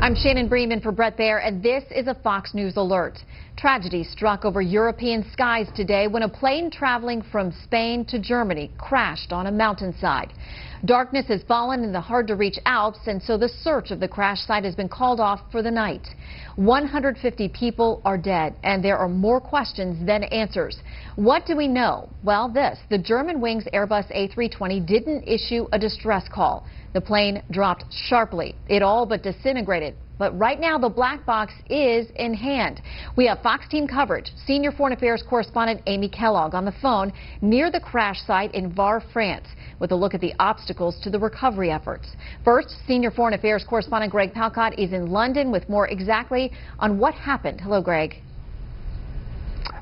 I'm Shannon Bremen for Brett Baer, and this is a Fox News alert. Tragedy struck over European skies today when a plane traveling from Spain to Germany crashed on a mountainside. Darkness has fallen in the hard-to-reach Alps, and so the search of the crash site has been called off for the night. 150 people are dead, and there are more questions than answers. What do we know? Well, this. The Germanwings Airbus A320 didn't issue a distress call. The plane dropped sharply. It all but disintegrated. But right now, the black box is in hand. We have Fox team coverage. Senior Foreign Affairs correspondent Amy Kellogg on the phone near the crash site in Var, France, with a look at the obstacles to the recovery efforts. First, Senior Foreign Affairs correspondent Greg Palcott is in London with more exactly on what happened. Hello, Greg.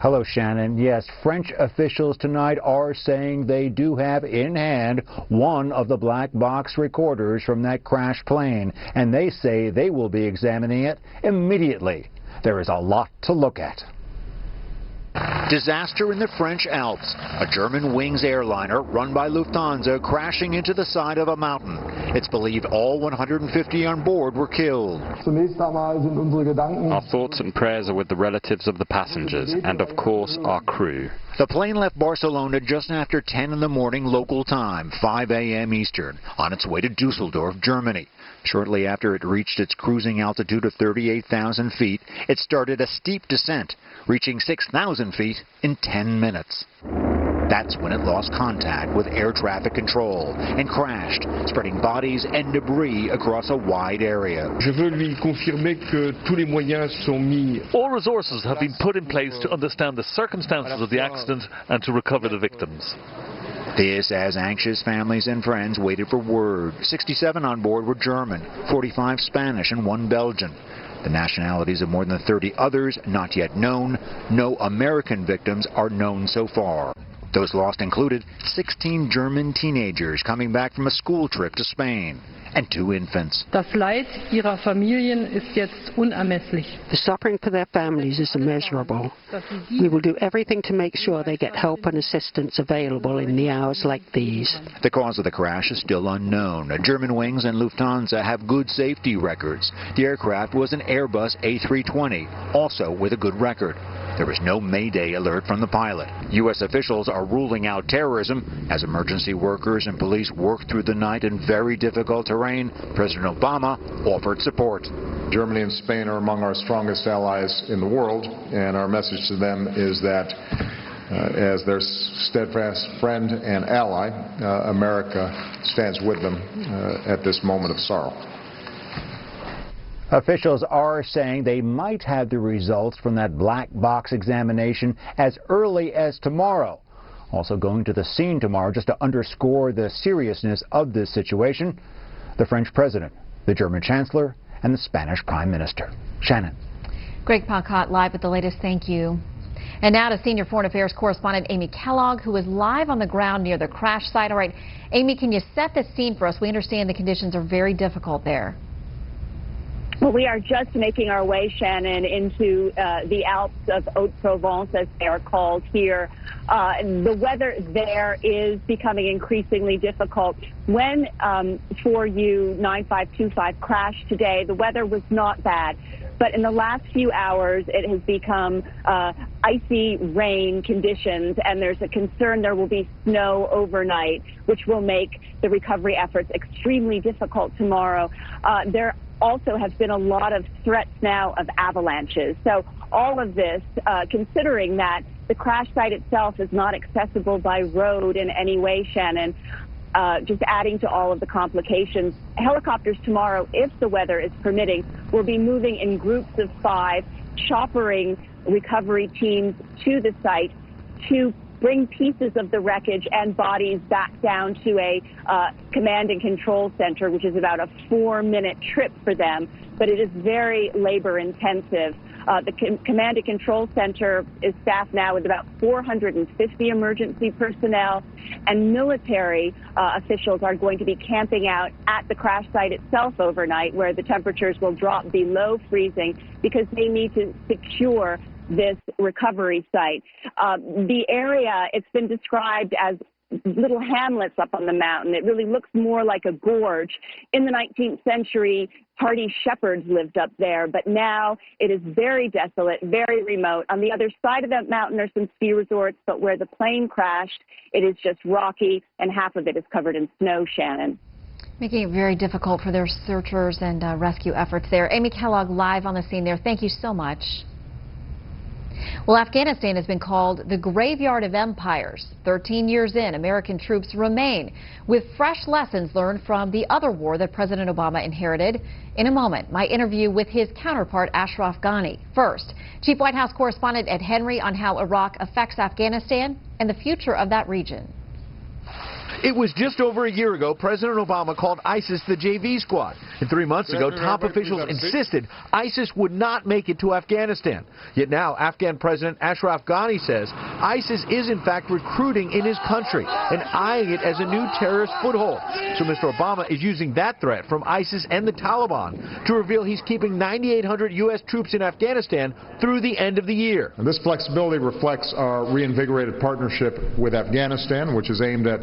Hello, Shannon. Yes, French officials tonight are saying they do have in hand one of the black box recorders from that crashed plane, and they say they will be examining it immediately. There is a lot to look at. Disaster in the French Alps. A Germanwings airliner run by Lufthansa crashing into the side of a mountain. It's believed all 150 on board were killed. Our thoughts and prayers are with the relatives of the passengers and, of course, our crew. The plane left Barcelona just after 10 in the morning local time, 5 a.m. Eastern, on its way to Dusseldorf, Germany. Shortly after it reached its cruising altitude of 38,000 feet, it started a steep descent, reaching 6,000 feet in 10 minutes. That's when it lost contact with air traffic control and crashed, spreading bodies and debris across a wide area. All resources have been put in place to understand the circumstances of the accident and to recover the victims. This as anxious families and friends waited for word. 67 on board were German, 45 Spanish, and 1 Belgian. The nationalities of more than 30 others not yet known. No American victims are known so far. Those lost included 16 German teenagers coming back from a school trip to Spain and 2 infants. Das Leid ihrer Familien ist jetzt unermesslich. The suffering for their families is immeasurable. We will do everything to make sure they get help and assistance available in the hours like these. The cause of the crash is still unknown. Germanwings and Lufthansa have good safety records. The aircraft was an Airbus A320, also with a good record. There was no Mayday alert from the pilot. U.S. officials are ruling out terrorism as emergency workers and police work through the night in very difficult terrain. President Obama offered support. Germany and Spain are among our strongest allies in the world, and our message to them is that as their steadfast friend and ally, America stands with them at this moment of sorrow. Officials are saying they might have the results from that black box examination as early as tomorrow. Also going to the scene tomorrow just to underscore the seriousness of this situation, the French president, the German chancellor, and the Spanish prime minister. Shannon. Greg Palcott live with the latest. Thank you. And now to Senior Foreign Affairs correspondent Amy Kellogg, who is live on the ground near the crash site. All right, Amy, can you set the scene for us? We understand the conditions are very difficult there. Well, we are just making our way, Shannon, into the Alps of Haute-Provence, as they are called here. The weather there is becoming increasingly difficult. When 4U-9525 crashed today, the weather was not bad. But in the last few hours, it has become icy rain conditions, and there's a concern there will be snow overnight, which will make the recovery efforts extremely difficult tomorrow. There also has been a lot of threats now of avalanches. So all of this, considering that the crash site itself is not accessible by road in any way, Shannon, just adding to all of the complications. Helicopters tomorrow, if the weather is permitting, will be moving in groups of 5, choppering recovery teams to the site to bring pieces of the wreckage and bodies back down to a command and control center, which is about a 4-minute trip for them, but it is very labor intensive. The command and control center is staffed now with about 450 emergency personnel, and military officials are going to be camping out at the crash site itself overnight, where the temperatures will drop below freezing because they need to secure this recovery site. The area, it's been described as little hamlets up on the mountain. It really looks more like a gorge. In the 19th century, hardy shepherds lived up there, but now it is very desolate, very remote. On the other side of that mountain are some ski resorts, but where the plane crashed, it is just rocky, and half of it is covered in snow, Shannon. Making it very difficult for their searchers and rescue efforts there. Amy Kellogg live on the scene there. Thank you so much. Well, Afghanistan has been called the graveyard of empires. 13 years in, American troops remain with fresh lessons learned from the other war that President Obama inherited. In a moment, my interview with his counterpart, Ashraf Ghani. First, Chief White House correspondent Ed Henry on how Iraq affects Afghanistan and the future of that region. It was just over a year ago President Obama called ISIS the JV squad. And 3 months ago, top officials insisted ISIS would not make it to Afghanistan. Yet now, Afghan President Ashraf Ghani says ISIS is in fact recruiting in his country and eyeing it as a new terrorist foothold. So Mr. Obama is using that threat from ISIS and the Taliban to reveal he's keeping 9,800 U.S. troops in Afghanistan through the end of the year. And this flexibility reflects our reinvigorated partnership with Afghanistan, which is aimed at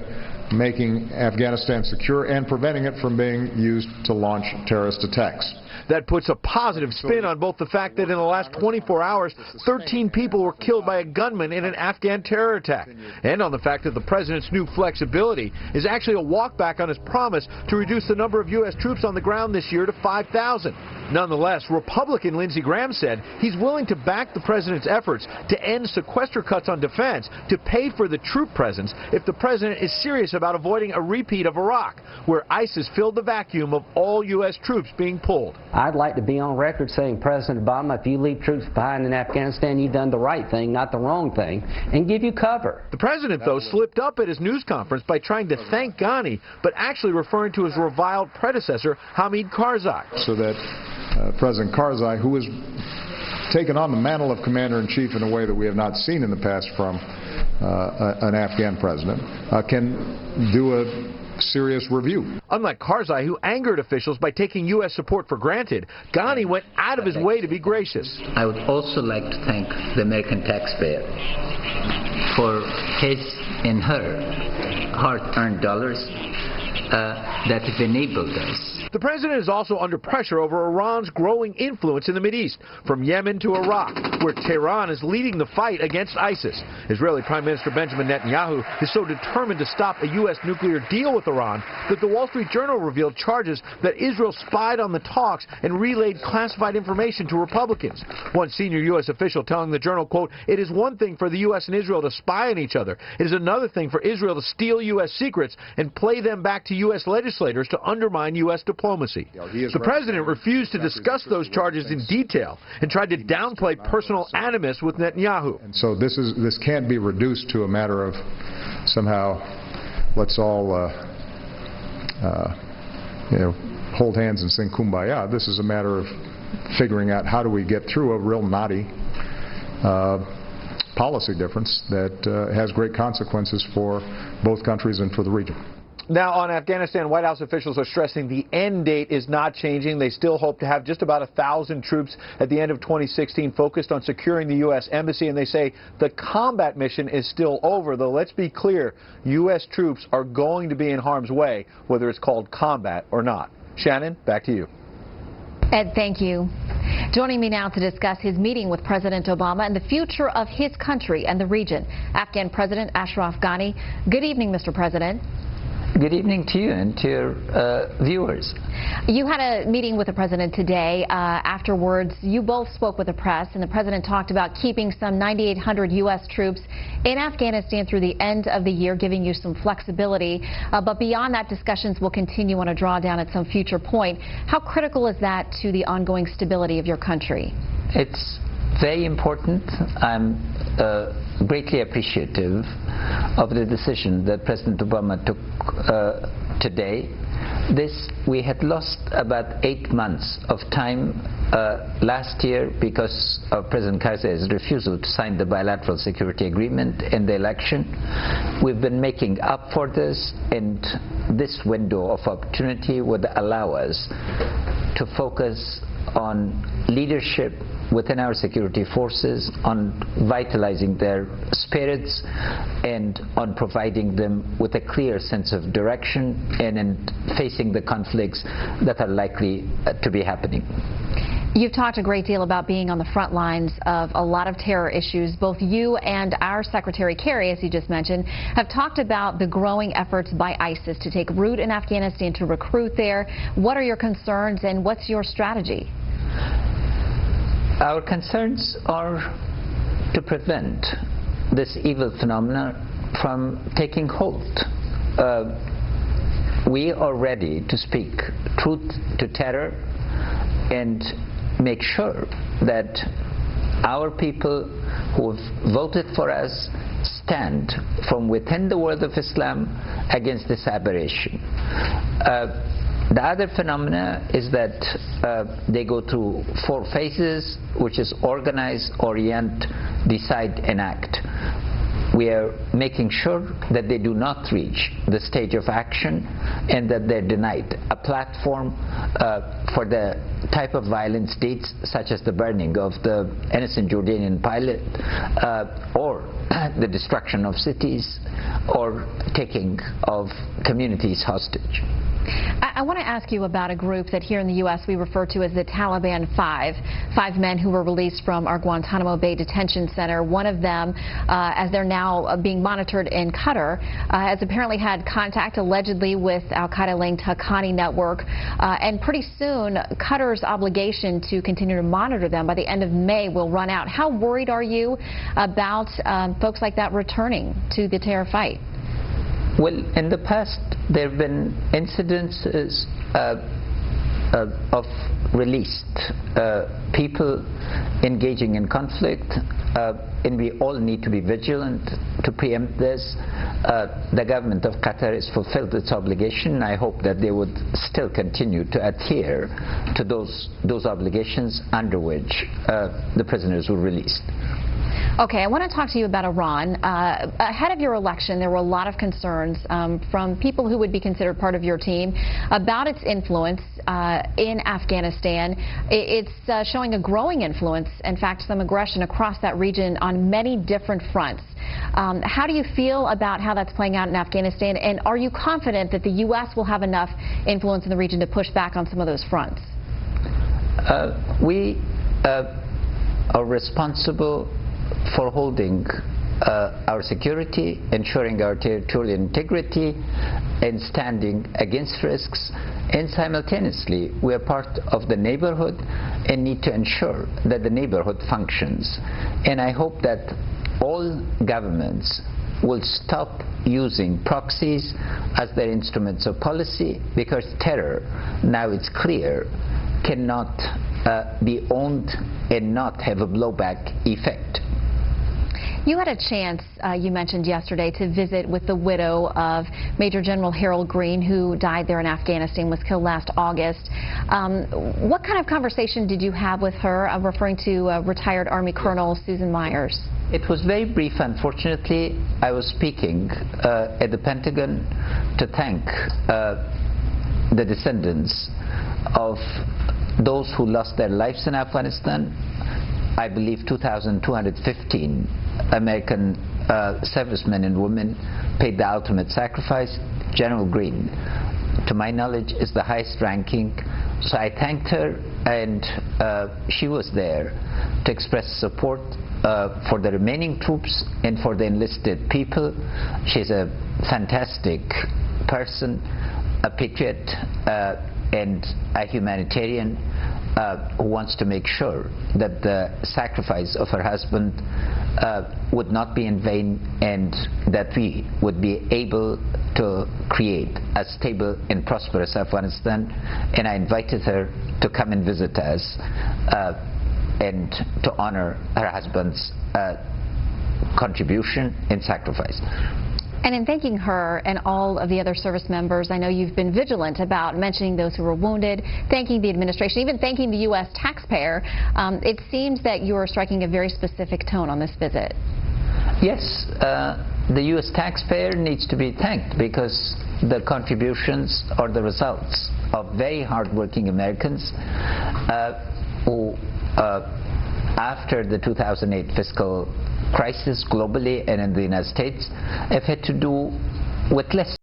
making Afghanistan secure and preventing it from being used to launch terrorist attacks. That puts a positive spin on both the fact that in the last 24 hours, 13 people were killed by a gunman in an Afghan terror attack, and on the fact that the president's new flexibility is actually a walk back on his promise to reduce the number of U.S. troops on the ground this year to 5,000. Nonetheless, Republican Lindsey Graham said he's willing to back the president's efforts to end sequester cuts on defense to pay for the troop presence if the president is serious about avoiding a repeat of Iraq, where ISIS filled the vacuum of all U.S. troops being pulled. I'd like to be on record saying, President Obama, if you leave troops behind in Afghanistan, you've done the right thing, not the wrong thing, and give you cover. The president, though, slipped up at his news conference by trying to thank Ghani, but actually referring to his reviled predecessor, Hamid Karzai. So that President Karzai, who has taken on the mantle of commander-in-chief in a way that we have not seen in the past from an Afghan president, can do a serious review. Unlike Karzai, who angered officials by taking U.S. support for granted, Ghani went out of his way to be gracious. I would also like to thank the American taxpayer for his and her hard-earned dollars that have enabled us. The president is also under pressure over Iran's growing influence in the Mideast, from Yemen to Iraq, where Tehran is leading the fight against ISIS. Israeli Prime Minister Benjamin Netanyahu is so determined to stop a U.S. nuclear deal with Iran that the Wall Street Journal revealed charges that Israel spied on the talks and relayed classified information to Republicans. One senior U.S. official telling the Journal, quote, "It is one thing for the U.S. and Israel to spy on each other. It is another thing for Israel to steal U.S. secrets and play them back to U.S. legislators to undermine U.S. diplomacy." The president refused to discuss those charges in detail and tried to downplay personal animus with Netanyahu. And so this can't be reduced to a matter of somehow let's all hold hands and sing Kumbaya. This is a matter of figuring out how do we get through a real knotty policy difference that has great consequences for both countries and for the region. Now, on Afghanistan, White House officials are stressing the end date is not changing. They still hope to have just about 1,000 troops at the end of 2016 focused on securing the U.S. Embassy, and they say the combat mission is still over, though let's be clear, U.S. troops are going to be in harm's way, whether it's called combat or not. Shannon, back to you. Ed, thank you. Joining me now to discuss his meeting with President Obama and the future of his country and the region, Afghan President Ashraf Ghani. Good evening, Mr. President. Good evening to you and to your viewers. You had a meeting with the president today. Afterwards, you both spoke with the press, and the president talked about keeping some 9,800 U.S. troops in Afghanistan through the end of the year, giving you some flexibility. But beyond that, discussions will continue on a drawdown at some future point. How critical is that to the ongoing stability of your country? It's very important. I'm greatly appreciative of the decision that President Obama took today. We had lost about 8 months of time last year because of President Karzai's refusal to sign the bilateral security agreement in the election. We've been making up for this, and this window of opportunity would allow us to focus on leadership within our security forces, on vitalizing their spirits, and on providing them with a clear sense of direction and in facing the conflicts that are likely to be happening. You've talked a great deal about being on the front lines of a lot of terror issues. Both you and our Secretary Kerry, as you just mentioned, have talked about the growing efforts by ISIS to take root in Afghanistan, to recruit there. What are your concerns and what's your strategy? Our concerns are to prevent this evil phenomena from taking hold. We are ready to speak truth to terror and make sure that our people who have voted for us stand from within the world of Islam against this aberration. The other phenomena is that they go through 4 phases, which is organize, orient, decide, and act. We are making sure that they do not reach the stage of action and that they're denied a platform for the type of violence deeds such as the burning of the innocent Jordanian pilot or the destruction of cities or taking of communities hostage. I want to ask you about a group that here in the U.S. we refer to as the Taliban Five. 5 men who were released from our Guantanamo Bay detention center. One of them, as they're now being monitored in Qatar, has apparently had contact allegedly with al-Qaeda-linked Haqqani network. And pretty soon, Qatar's obligation to continue to monitor them by the end of May will run out. How worried are you about folks like that returning to the terror fight? Well, in the past, there have been incidences of released people engaging in conflict, and we all need to be vigilant to preempt this. The government of Qatar has fulfilled its obligation. I hope that they would still continue to adhere to those obligations under which the prisoners were released. Okay, I want to talk to you about Iran. Ahead of your election, there were a lot of concerns from people who would be considered part of your team about its influence in Afghanistan. It's showing a growing influence, in fact, some aggression across that region on many different fronts. How do you feel about how that's playing out in Afghanistan, and are you confident that the U.S. will have enough influence in the region to push back on some of those fronts? We are responsible for holding our security, ensuring our territorial integrity, and standing against risks. And simultaneously, we are part of the neighborhood and need to ensure that the neighborhood functions. And I hope that all governments will stop using proxies as their instruments of policy, because terror, now it's clear, cannot be owned and not have a blowback effect. You had a chance, you mentioned yesterday, to visit with the widow of Major General Harold Green, who died there in Afghanistan, was killed last August. What kind of conversation did you have with her? I'm referring to retired Army Colonel Susan Myers. It was very brief, unfortunately. I was speaking at the Pentagon to thank the descendants of those who lost their lives in Afghanistan. I believe 2,215 American servicemen and women paid the ultimate sacrifice. General Green, to my knowledge, is the highest ranking. So I thanked her, and she was there to express support for the remaining troops and for the enlisted people. She's a fantastic person, a patriot, and a humanitarian who wants to make sure that the sacrifice of her husband would not be in vain, and that we would be able to create a stable and prosperous Afghanistan. And I invited her to come and visit us and to honor her husband's contribution and sacrifice. And in thanking her and all of the other service members, I know you've been vigilant about mentioning those who were wounded, thanking the administration, even thanking the U.S. taxpayer. It seems that you are striking a very specific tone on this visit. Yes, the U.S. taxpayer needs to be thanked, because the contributions are the results of very hard-working Americans. who, after the 2008 fiscal crisis globally and in the United States, have had to do with less.